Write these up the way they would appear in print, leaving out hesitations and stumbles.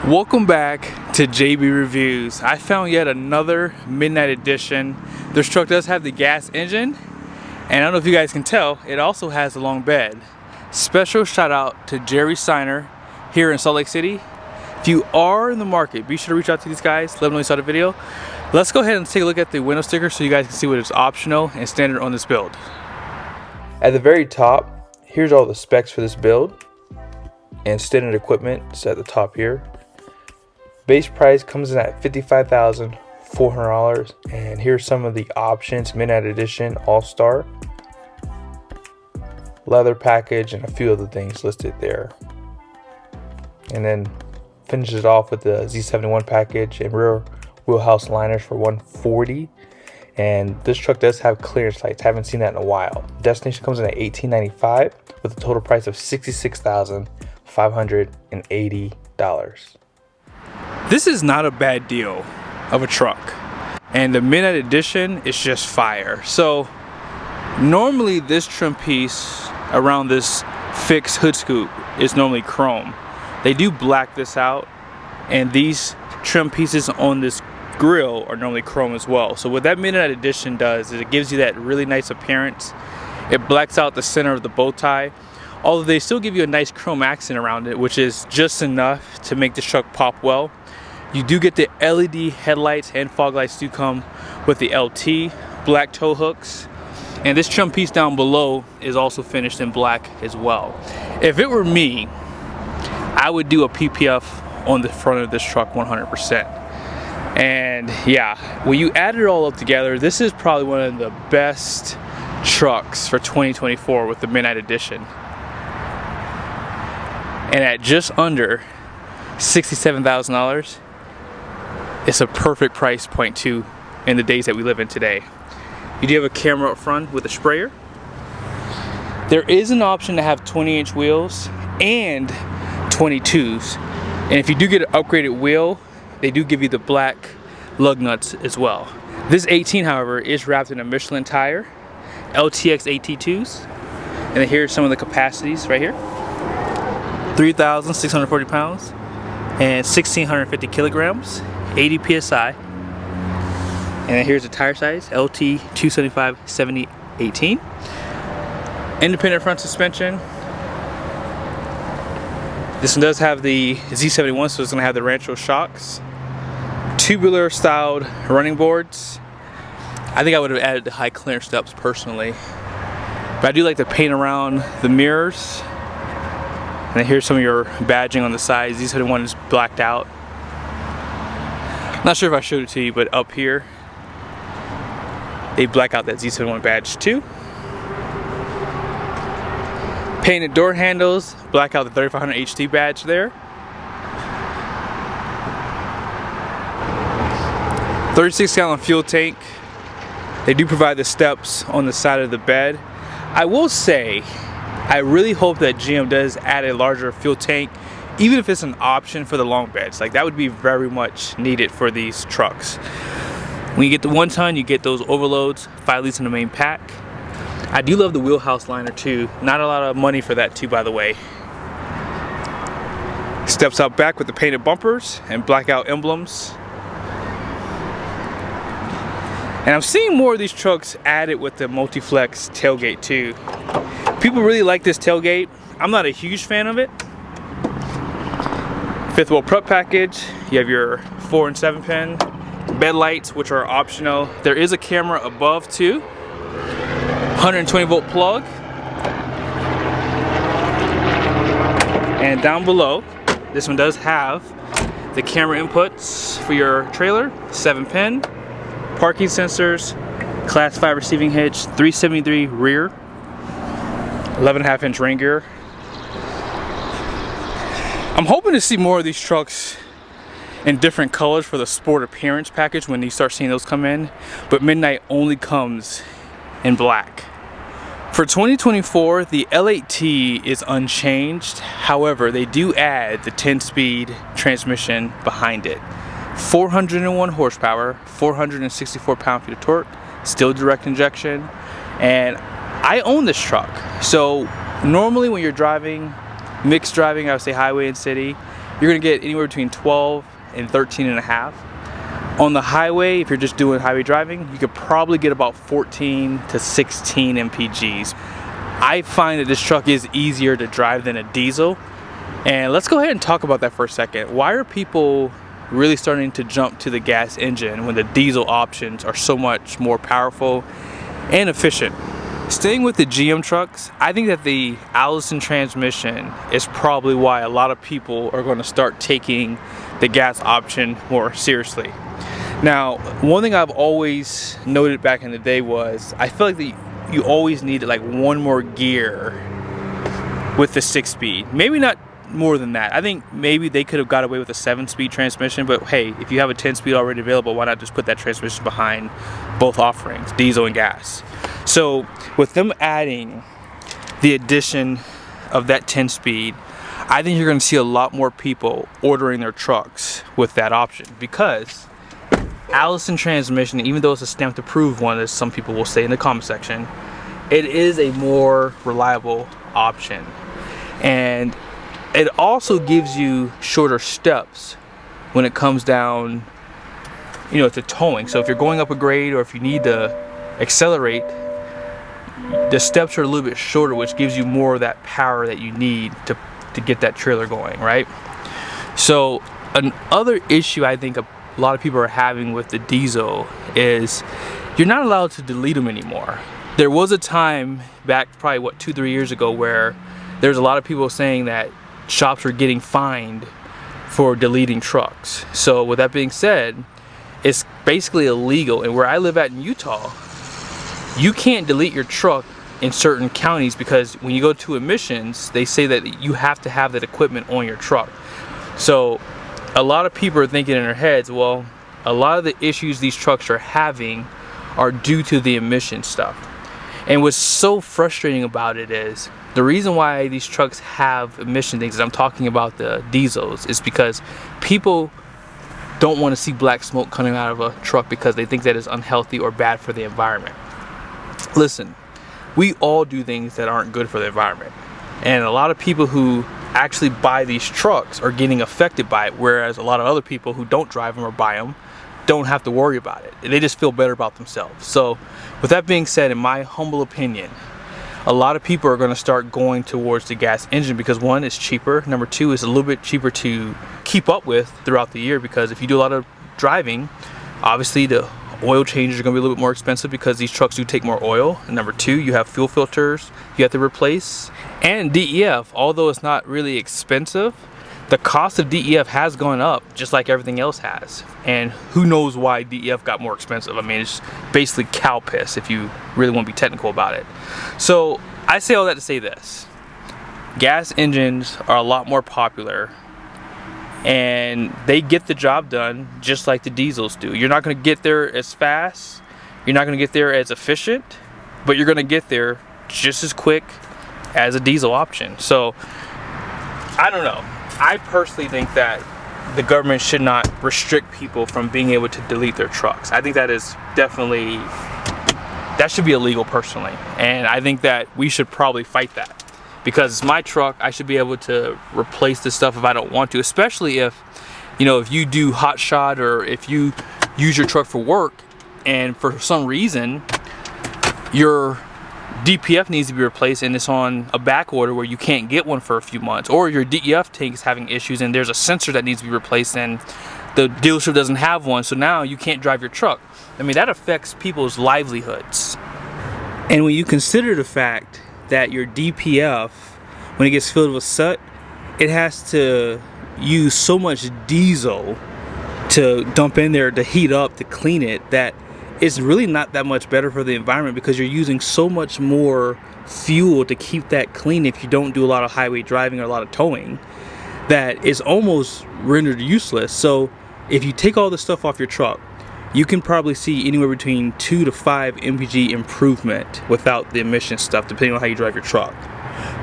Welcome back to JB Reviews. I found yet another midnight edition. This truck does have the gas engine, and I don't know if you guys can tell, it also has a long bed. Special shout out to Jerry Seiner here in Salt Lake City. If you are in the market, be sure to reach out to these guys, let them know you saw the video. Let's go ahead and take a look at the window sticker so you guys can see what is optional and standard on this build. At the very top, here's all the specs for this build, and standard equipment is at the top here. Base price comes in at $55,400, and here's some of the options: midnight edition, all-star, leather package, and a few other things listed there. And then finishes it off with the Z71 package and rear wheelhouse liners for $140. And this truck does have clearance lights. Haven't seen that in a while. Destination comes in at $1,895 with a total price of $66,580. This is not a bad deal of a truck, and the midnight edition is just fire. So normally this trim piece around this fixed hood scoop is normally chrome. They do black this out, and these trim pieces on this grill are normally chrome as well. So what that midnight edition does is it gives you that really nice appearance. It blacks out the center of the bow tie, although they still give you a nice chrome accent around it, which is just enough to make this truck pop well. You do get the LED headlights, and fog lights do come with the LT black tow hooks. And this trim piece down below is also finished in black as well. If it were me, I would do a PPF on the front of this truck 100%. And yeah, when you add it all up together, this is probably one of the best trucks for 2024 with the midnight edition. And at just under $67,000, it's a perfect price point too in the days that we live in today. You do have a camera up front with a sprayer. There is an option to have 20-inch wheels and 22s. And if you do get an upgraded wheel, they do give you the black lug nuts as well. This 18, however, is wrapped in a Michelin tire, LTX AT2s. And then here's some of the capacities right here. 3,640 pounds and 1,650 kilograms, 80 PSI. And then here's the tire size, LT 275 70/18. Independent front suspension. This one does have the Z71, so it's gonna have the Rancho shocks. Tubular styled running boards. I think I would have added the high clearance steps personally, but I do like to paint around the mirrors. And then here's some of your badging on the sides. Z71 is blacked out. Not sure if I showed it to you, but up here they black out that Z71 badge too. Painted door handles, black out the 3500 HT badge there. 36-gallon fuel tank. They do provide the steps on the side of the bed. I will say, I really hope that GM does add a larger fuel tank, even if it's an option for the long beds. Like, that would be very much needed for these trucks. When you get the 1 ton, you get those overloads, 5 liters in the main pack. I do love the wheelhouse liner too. Not a lot of money for that too, by the way. Steps out back with the painted bumpers and blackout emblems. And I'm seeing more of these trucks added with the multi-flex tailgate too. People really like this tailgate. I'm not a huge fan of it. 5th wheel prep package. You have your 4 and 7 pin. Bed lights, which are optional. There is a camera above too. 120 volt plug. And down below, this one does have the camera inputs for your trailer. 7 pin. Parking sensors. Class 5 receiving hitch. 373 rear. 11.5 inch rain gear. I'm hoping to see more of these trucks in different colors for the sport appearance package when you start seeing those come in, but midnight only comes in black. For 2024, the L8T is unchanged. However, they do add the 10-speed transmission behind it. 401 horsepower, 464 pound-feet of torque, still direct injection. And I own this truck. So normally when you're driving, mixed driving, I would say highway and city, you're gonna get anywhere between 12 and 13 and a half. On the highway, if you're just doing highway driving, you could probably get about 14 to 16 mpgs. I find that this truck is easier to drive than a diesel. And let's go ahead and talk about that for a second. Why are people really starting to jump to the gas engine when the diesel options are so much more powerful and efficient? Staying with the GM trucks, I think that the Allison transmission is probably why a lot of people are going to start taking the gas option more seriously. Now, one thing I've always noted back in the day was I feel like you always needed like one more gear with the 6-speed. Maybe not more than that. I think maybe they could have got away with a 7-speed transmission, but hey, if you have a 10-speed already available, why not just put that transmission behind both offerings, diesel and gas? So with them adding the addition of that 10-speed, I think you're going to see a lot more people ordering their trucks with that option, because Allison transmission, even though it's a stamped approved one, as some people will say in the comment section, it is a more reliable option. And it also gives you shorter steps when it comes down, you know, to towing. So if you're going up a grade or if you need to accelerate, the steps are a little bit shorter, which gives you more of that power that you need to get that trailer going, right? So another issue I think a lot of people are having with the diesel is you're not allowed to delete them anymore. There was a time back probably what 2-3 years ago where there's a lot of people saying that shops are getting fined for deleting trucks. So with that being said, it's basically illegal. And where I live at in Utah, you can't delete your truck in certain counties because when you go to emissions, they say that you have to have that equipment on your truck. So a lot of people are thinking in their heads, well, a lot of the issues these trucks are having are due to the emission stuff. And what's so frustrating about it is the reason why these trucks have emission things, I'm talking about the diesels, is because people don't want to see black smoke coming out of a truck because they think that is unhealthy or bad for the environment. Listen, we all do things that aren't good for the environment. And a lot of people who actually buy these trucks are getting affected by it, whereas a lot of other people who don't drive them or buy them don't have to worry about it. They just feel better about themselves. So with that being said, in my humble opinion, a lot of people are going to start going towards the gas engine because one, it's cheaper. Number two, it's a little bit cheaper to keep up with throughout the year, because if you do a lot of driving, obviously the oil changes are going to be a little bit more expensive because these trucks do take more oil. And number two, you have fuel filters you have to replace. And DEF, although it's not really expensive, the cost of DEF has gone up just like everything else has. And who knows why DEF got more expensive. I mean, it's basically cow piss if you really want to be technical about it. So I say all that to say this. Gas engines are a lot more popular and they get the job done just like the diesels do. You're not going to get there as fast, you're not going to get there as efficient, but you're going to get there just as quick as a diesel option. So I don't know. I personally think that the government should not restrict people from being able to delete their trucks. I think that is definitely, that should be illegal personally. And I think that we should probably fight that, because it's my truck. I should be able to replace this stuff if I don't want to, especially if, you know, if you do hot shot or if you use your truck for work and for some reason your DPF needs to be replaced and it's on a back order where you can't get one for a few months, or your DEF tank is having issues and there's a sensor that needs to be replaced and the dealership doesn't have one, so now you can't drive your truck. I mean, that affects people's livelihoods. And when you consider the fact that your DPF, when it gets filled with soot, it has to use so much diesel to dump in there to heat up to clean it, that it's really not that much better for the environment, because you're using so much more fuel to keep that clean if you don't do a lot of highway driving or a lot of towing, that it's almost rendered useless. So if you take all this stuff off your truck, you can probably see anywhere between 2 to 5 mpg improvement without the emission stuff, depending on how you drive your truck.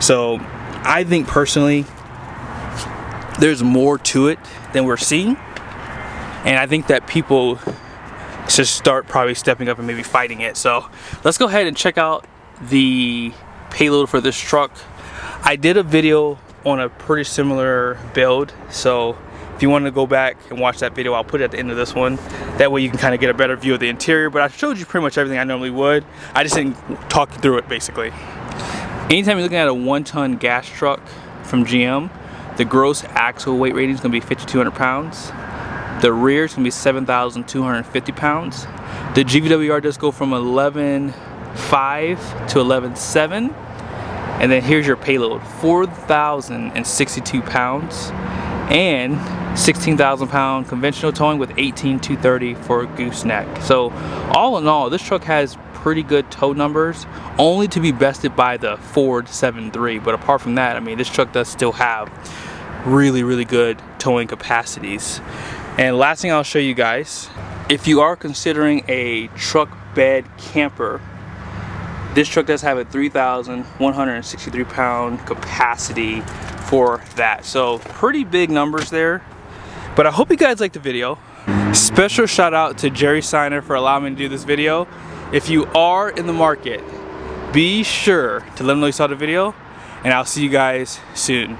So I think personally there's more to it than we're seeing, and I think that people should start probably stepping up and maybe fighting it. So let's go ahead and check out the payload for this truck. I did a video on a pretty similar build, so if you want to go back and watch that video, I'll put it at the end of this one. That way you can kind of get a better view of the interior, but I showed you pretty much everything I normally would. I just didn't talk you through it, basically. Anytime you're looking at a 1-ton gas truck from GM, the gross axle weight rating is going to be 5,200 pounds. The rear is going to be 7,250 pounds. The GVWR does go from 11.5 to 11.7. And then here's your payload, 4,062 pounds. And 16,000 pound conventional towing with 18,230 for Gooseneck. So all in all, this truck has pretty good tow numbers, only to be bested by the Ford 7.3. But apart from that, I mean, this truck does still have really good towing capacities. And last thing I'll show you guys, if you are considering a truck bed camper, this truck does have a 3,163 pound capacity for that. So pretty big numbers there. But I hope you guys liked the video. Special shout out to Jerry Seiner for allowing me to do this video. If you are in the market, be sure to let him know you saw the video, and I'll see you guys soon.